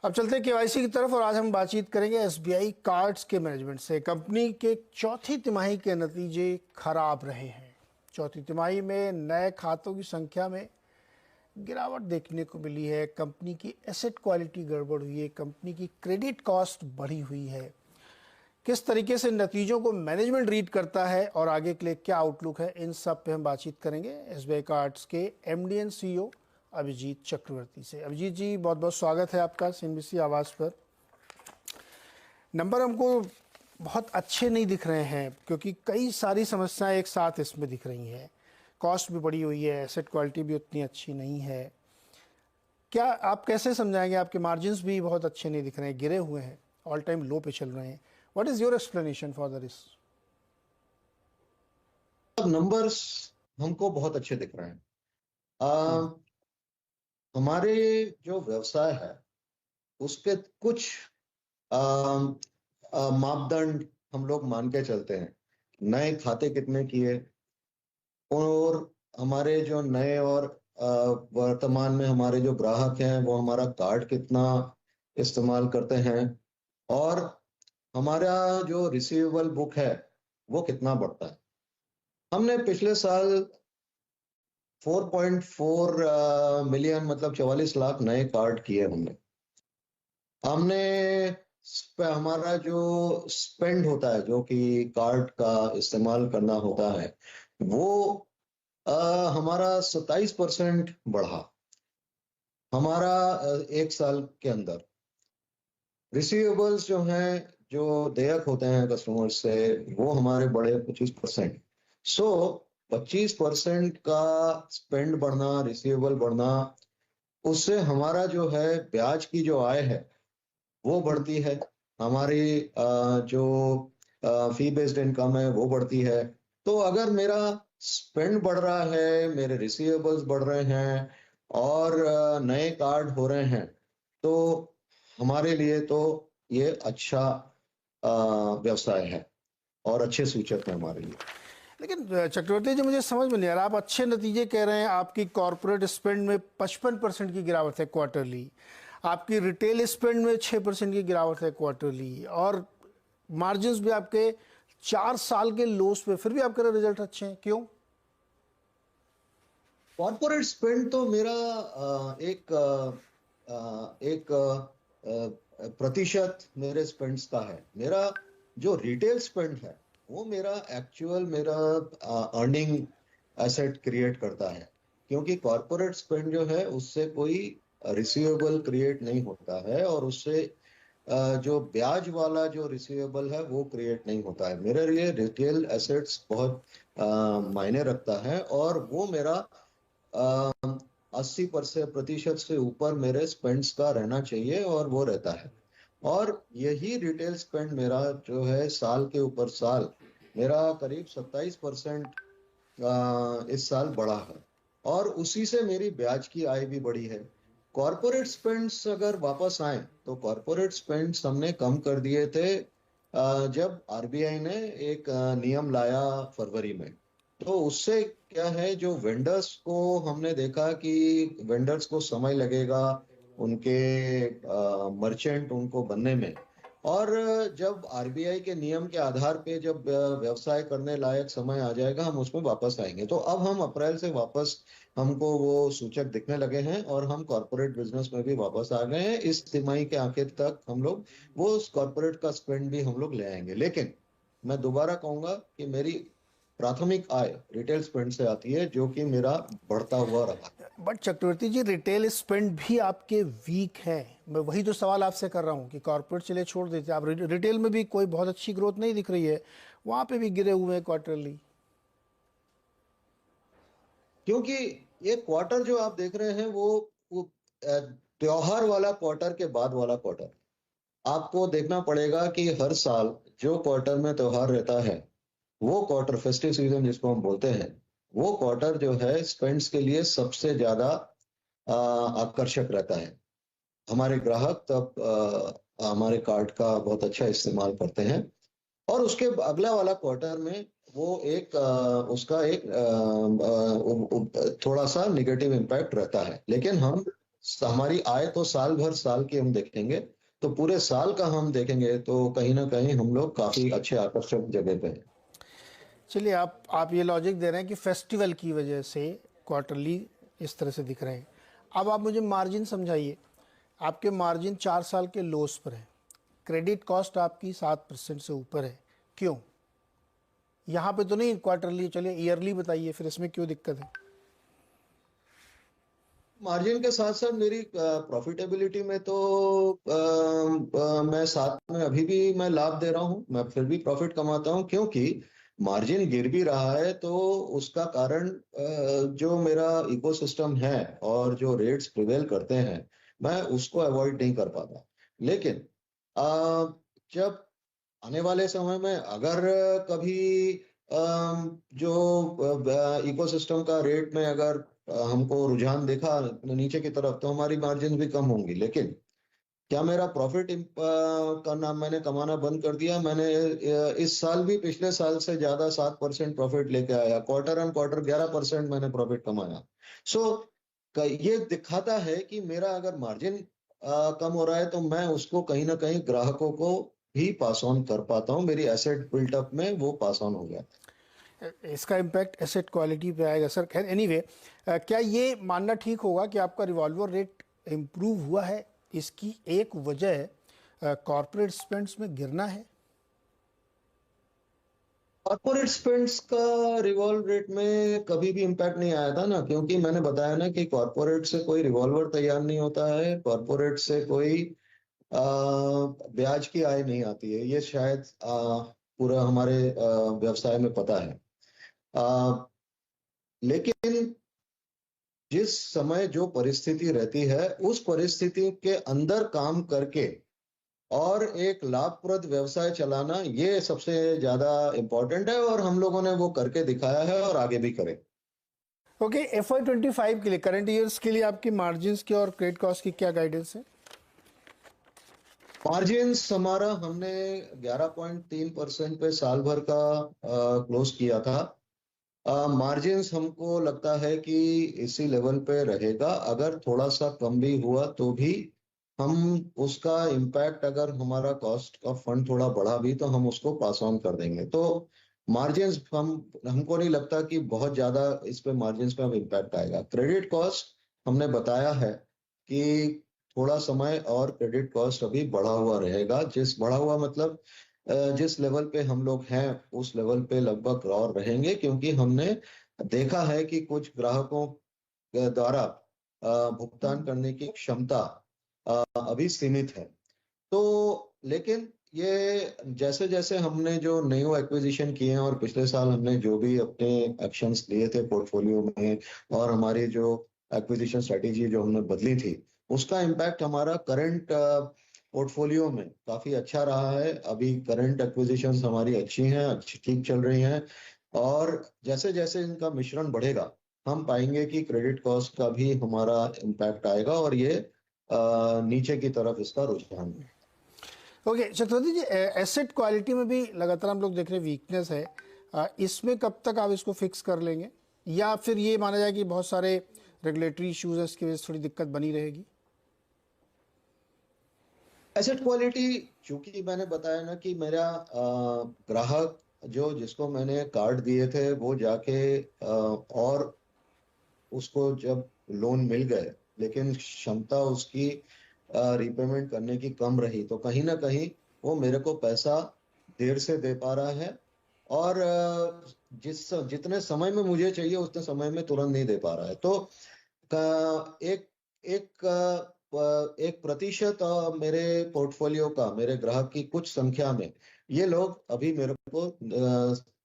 अब चलते हैं केवाईसी की तरफ और आज हम बातचीत करेंगे एसबीआई कार्ड्स के मैनेजमेंट से। कंपनी के चौथी तिमाही के नतीजे खराब रहे हैं। चौथी तिमाही में नए खातों की संख्या में गिरावट देखने को मिली है। कंपनी की एसेट क्वालिटी गड़बड़ हुई है। कंपनी की क्रेडिट कॉस्ट बढ़ी हुई है। किस तरीके से नतीजों को मैनेजमेंट रीड करता है और आगे के लिए क्या आउटलुक है, इन सब पे हम बातचीत करेंगे एसबीआई कार्ड्स के एमडी एंड सीईओ अभिजीत चक्रवर्ती से। अभिजीत जी, बहुत बहुत स्वागत है आपका सीएनबीसी आवाज़ पर। नंबर हमको बहुत अच्छे नहीं दिख रहे हैं क्योंकि कई सारी समस्याएं एक साथ इसमें दिख रही हैं। कॉस्ट भी बढ़ी हुई है, एसेट क्वालिटी भी उतनी अच्छी नहीं है। क्या आप कैसे समझाएंगे? आपके मार्जिन्स भी बहुत अच्छे नहीं दिख रहे हैं, गिरे हुए हैं, ऑल टाइम लो पे चल रहे हैं। What is your explanation for the risk? Numbers हमको बहुत अच्छे दिख रहे हैं। हमारे जो व्यवसाय है उसके कुछ मापदंड हम लोग मान के चलते हैं। नए खाते कितने किए, और हमारे जो नए और वर्तमान में हमारे जो ग्राहक हैं वो हमारा कार्ड कितना इस्तेमाल करते हैं, और हमारा जो रिसीवेबल बुक है वो कितना बढ़ता है। हमने पिछले साल 4.4 मिलियन मतलब 44 लाख नए कार्ड किए हमने हमारा जो स्पेंड होता है, जो कि कार्ड का इस्तेमाल करना होता है, वो हमारा 27% बढ़ा हमारा एक साल के अंदर। रिसीवेबल्स जो हैं, जो देयक होते हैं कस्टमर्स से, वो हमारे बढ़े 25%। सो 25% का स्पेंड बढ़ना, रिसीवेबल बढ़ना, उससे हमारा जो है ब्याज की जो आय है वो बढ़ती है। हमारी जो फी बेस्ड इनकम है वो बढ़ती है। तो अगर मेरा स्पेंड बढ़ रहा है, मेरे रिसीवेबल्स बढ़ रहे हैं और नए कार्ड हो रहे हैं, तो हमारे लिए तो ये अच्छा व्यवसाय है और अच्छे सूचक है हमारे लिए। लेकिन चक्रवर्ती जी, मुझे समझ में नहीं आ रहा। आप अच्छे नतीजे कह रहे हैं, आपकी कॉर्पोरेट स्पेंड में 55% की गिरावट है क्वार्टरली, आपकी रिटेल स्पेंड में 6% की गिरावट है क्वार्टरली, और मार्जिन्स भी आपके 4 साल के लोस पे, फिर भी आपके रिजल्ट अच्छे हैं। क्यों? कॉर्पोरेट स्पेंड तो मेरा एक प्रतिशत मेरे स्पेंड्स का है। मेरा जो रिटेल स्पेंड है वो मेरा एक्चुअल मेरा अर्निंग एसेट क्रिएट करता है, क्योंकि कॉर्पोरेट स्पेंड जो है उससे कोई रिसीवेबल क्रिएट नहीं होता है, और उससे जो ब्याज वाला जो रिसीवेबल है वो क्रिएट नहीं होता है। मेरे लिए रिटेल एसेट्स बहुत मायने रखता है, और वो मेरा 80% से ऊपर मेरे स्पेंड्स का रहना चाहिए, और वो रहता है। और यही रिटेल स्पेंड मेरा जो है साल के ऊपर साल मेरा करीब 27% इस साल बढ़ा है, और उसी से मेरी ब्याज की आय भी बढ़ी है। कॉर्पोरेट स्पेंड्स अगर वापस आए तो कॉर्पोरेट स्पेंड्स हमने कम कर दिए थे जब आरबीआई ने एक नियम लाया फरवरी में। तो उससे क्या है, जो वेंडर्स को हमने देखा कि वेंडर्स को समय लगेगा उनके मर्चेंट उनको बनने में, और जब आरबीआई के नियम के आधार पे जब व्यवसाय करने लायक समय आ जाएगा हम उसमें वापस आएंगे। तो अब हम अप्रैल से वापस हमको वो सूचक दिखने लगे हैं, और हम कॉर्पोरेट बिजनेस में भी वापस आ गए हैं। इस तिमाही के आखिर तक हम लोग वो कॉर्पोरेट का स्पेंड भी हम लोग ले आएंगे। लेकिन मैं दोबारा कहूंगा कि मेरी प्राथमिक आय रिटेल स्पेंड से आती है, जो कि मेरा बढ़ता हुआ रहा। But Chakravarti ji, retail spend भी आपके वीक है। मैं वही तो सवाल आपसे कर रहा हूँ कि कॉर्पोरेट चले छोड़ देते, आप रिटेल में भी कोई बहुत अच्छी ग्रोथ नहीं दिख रही है, वहां पे भी गिरे हुए हैं क्वार्टरली। क्योंकि ये क्वार्टर जो आप देख रहे हैं वो त्योहार वाला क्वार्टर के बाद वाला क्वार्टर। आपको देखना पड़ेगा कि हर साल जो क्वार्टर में त्योहार रहता है, वो क्वार्टर फेस्टिव सीजन जिसको हम बोलते हैं, वो क्वार्टर जो है स्पेंड्स के लिए सबसे ज्यादा आकर्षक रहता है। हमारे ग्राहक तब हमारे कार्ड का बहुत अच्छा इस्तेमाल करते हैं, और उसके अगला वाला क्वार्टर में वो एक उसका एक थोड़ा सा निगेटिव इम्पैक्ट रहता है। लेकिन हम हमारी आय तो साल भर साल की हम देखेंगे, तो पूरे साल का हम देखेंगे तो कहीं ना कहीं हम लोग काफी अच्छे आकर्षक जगह पे हैं। चलिए, आप ये लॉजिक दे रहे हैं कि फेस्टिवल की वजह से क्वार्टरली इस तरह से दिख रहे हैं। अब आप मुझे मार्जिन समझाइए। आपके मार्जिन 4 साल के लोस पर है, क्रेडिट कॉस्ट आपकी 7% से ऊपर है, क्यों? यहाँ पे तो नहीं क्वार्टरली, चलिए ईयरली बताइए, फिर इसमें क्यों दिक्कत है? मार्जिन के साथ साथ मेरी प्रॉफिटेबिलिटी में तो मैं साथ में अभी भी मैं लाभ दे रहा हूँ, मैं फिर भी प्रॉफिट कमाता हूँ, क्योंकि मार्जिन गिर भी रहा है तो उसका कारण जो मेरा इकोसिस्टम है और जो रेट्स प्रिवेल करते हैं, मैं उसको अवॉइड नहीं कर पाता। लेकिन अ, जब आने वाले समय में अगर कभी जो इकोसिस्टम का रेट में अगर हमको रुझान देखा नीचे की तरफ, तो हमारी मार्जिन भी कम होंगी। लेकिन क्या मेरा प्रॉफिट करना मैंने कमाना बंद कर दिया? मैंने इस साल भी पिछले साल से ज्यादा 7% प्रॉफिट लेके आया, क्वार्टर ऑन क्वार्टर 11% मैंने प्रॉफिट कमाया। सो ये दिखाता है कि मेरा अगर मार्जिन कम हो रहा है तो मैं उसको कहीं ना कहीं ग्राहकों को भी पास ऑन कर पाता हूँ, मेरी एसेट बिल्टअप में वो पास ऑन हो गया। इसका इम्पैक्ट एसेट क्वालिटी पे आएगा सर। खैर एनीवे, क्या ये मानना ठीक होगा कि आपका रिवॉल्वर रेट इम्प्रूव हुआ है, इसकी एक वजह कॉरपोरेट स्पेंड्स में गिरना है? कॉर्पोरेट स्पेंड्स का रिवॉल्व रेट में कभी भी इम्पैक्ट नहीं आया था ना, क्योंकि मैंने बताया ना कि कॉर्पोरेट से कोई रिवॉल्वर तैयार नहीं होता है, कॉर्पोरेट से कोई ब्याज की आय नहीं आती है। ये शायद पूरा हमारे व्यवसाय में पता है। आ, लेकिन जिस समय जो परिस्थिति रहती है, उस परिस्थिति के अंदर काम करके और एक लाभप्रद व्यवसाय चलाना, ये सबसे ज्यादा इम्पोर्टेंट है, और हम लोगों ने वो करके दिखाया है और आगे भी करें। ओके, FY25 के लिए, करंट ईयर्स के लिए आपकी मार्जिन्स की और क्रेडिट कॉस्ट की क्या गाइडेंस है? मार्जिन्स हमारा हमने 11.3% पे साल भर का क्लोज किया था। मार्जिन्स हमको लगता है कि इसी लेवल पे रहेगा, अगर थोड़ा सा कम भी हुआ तो भी हम उसका इम्पैक्ट, अगर हमारा कॉस्ट का फंड थोड़ा बढ़ा भी तो हम उसको पास ऑन कर देंगे। तो मार्जिन्स हमको नहीं लगता कि बहुत ज्यादा इस पे मार्जिन्स पे हम इम्पैक्ट आएगा। क्रेडिट कॉस्ट हमने बताया है कि थोड़ा समय और क्रेडिट कॉस्ट अभी बढ़ा हुआ रहेगा, जिस बढ़ा हुआ मतलब जिस लेवल पे हम लोग हैं उस लेवल पे लगभग और रहेंगे, क्योंकि हमने देखा है कि कुछ ग्राहकों के द्वारा भुगतान करने की क्षमता अभी सीमित है। तो लेकिन ये जैसे जैसे हमने जो न्यू एक्विजिशन किए हैं और पिछले साल हमने जो भी अपने एक्शंस लिए थे पोर्टफोलियो में, और हमारी जो एक्विजिशन स्ट्रेटेजी जो हमने बदली थी, उसका इम्पैक्ट हमारा करंट पोर्टफोलियो में काफी अच्छा रहा है। अभी करंट एक्विजिशंस हमारी अच्छी हैं, अच्छी ठीक चल रही हैं, और जैसे जैसे इनका मिश्रण बढ़ेगा हम पाएंगे कि क्रेडिट कॉस्ट का भी हमारा इम्पैक्ट आएगा, और ये नीचे की तरफ इसका रुझान है। ओके चतुर्थी जी, एसेट क्वालिटी में भी लगातार हम लोग देख रहे हैं वीकनेस है। इसमें कब तक आप इसको फिक्स कर लेंगे, या फिर ये माना जाए कि बहुत सारे रेगुलेटरी इश्यूज है, इसकी वजह से थोड़ी दिक्कत बनी रहेगी? एसेट क्वालिटी, चूंकि मैंने बताया ना कि मेरा ग्राहक जो जिसको मैंने कार्ड दिए थे वो जाके और उसको जब लोन मिल गए, लेकिन क्षमता उसकी रिपेमेंट करने की कम रही, तो कहीं ना कहीं वो मेरे को पैसा देर से दे पा रहा है, और जितने समय में मुझे चाहिए उतने समय में तुरंत नहीं दे पा रहा है। तो एक एक एक प्रतिशत मेरे पोर्टफोलियो का, मेरे ग्राहक की कुछ संख्या में ये लोग अभी मेरे को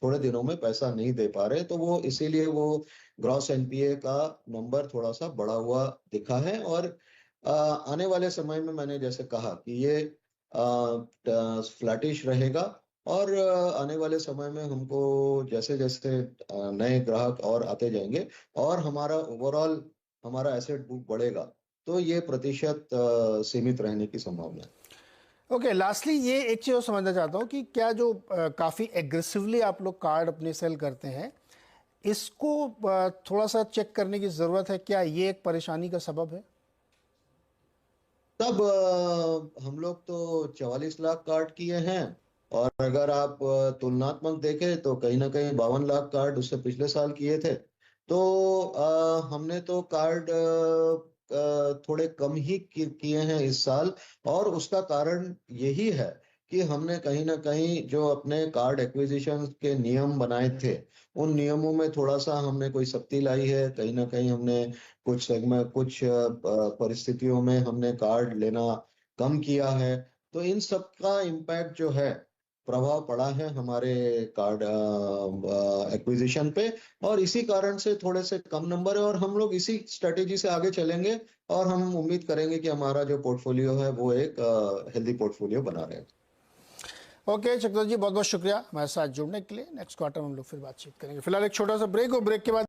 थोड़े दिनों में पैसा नहीं दे पा रहे, तो वो इसीलिए वो ग्रॉस एनपीए का नंबर थोड़ा सा बढ़ा हुआ दिखा है। और आने वाले समय में मैंने जैसे कहा कि ये फ्लैटिश रहेगा, और आने वाले समय में हमको जैसे जैसे नए ग्राहक और आते जाएंगे और हमारा ओवरऑल हमारा एसेट बुक बढ़ेगा, तो ये प्रतिशत सीमित रहने की संभावना है। ओके, लास्टली ये एक चीज़ और समझना चाहता हूँ कि क्या जो काफ़ी एग्रेसिवली आप लोग कार्ड अपने सेल करते हैं, इसको थोड़ा सा चेक करने की ज़रूरत है, क्या ये एक परेशानी का सबब है? तब हम लोग तो 44 लाख कार्ड किए हैं, और अगर आप तुलनात्मक देखें तो कहीं ना कहीं 52 लाख कार्ड उससे पिछले साल किए थे। तो हमने तो कार्ड थोड़े कम ही किए हैं इस साल, और उसका कारण यही है कि हमने कहीं ना कहीं जो अपने कार्ड एक्विजिशन के नियम बनाए थे, उन नियमों में थोड़ा सा हमने कोई सख्ती लाई है। कहीं ना कहीं हमने कुछ सेगमेंट, कुछ परिस्थितियों में हमने कार्ड लेना कम किया है। तो इन सब का इम्पैक्ट जो है, प्रभाव पड़ा है हमारे कार्ड एक्विजिशन पे, और इसी कारण से थोड़े से कम नंबर है, और हम लोग इसी स्ट्रेटेजी से आगे चलेंगे, और हम उम्मीद करेंगे कि हमारा जो पोर्टफोलियो है वो एक हेल्दी पोर्टफोलियो बना रहे। ओके चक्रवर्ती जी, बहुत बहुत शुक्रिया हमारे साथ जुड़ने के लिए। नेक्स्ट क्वार्टर में हम लोग फिर बातचीत करेंगे। फिलहाल एक छोटा सा ब्रेक, और ब्रेक के बाद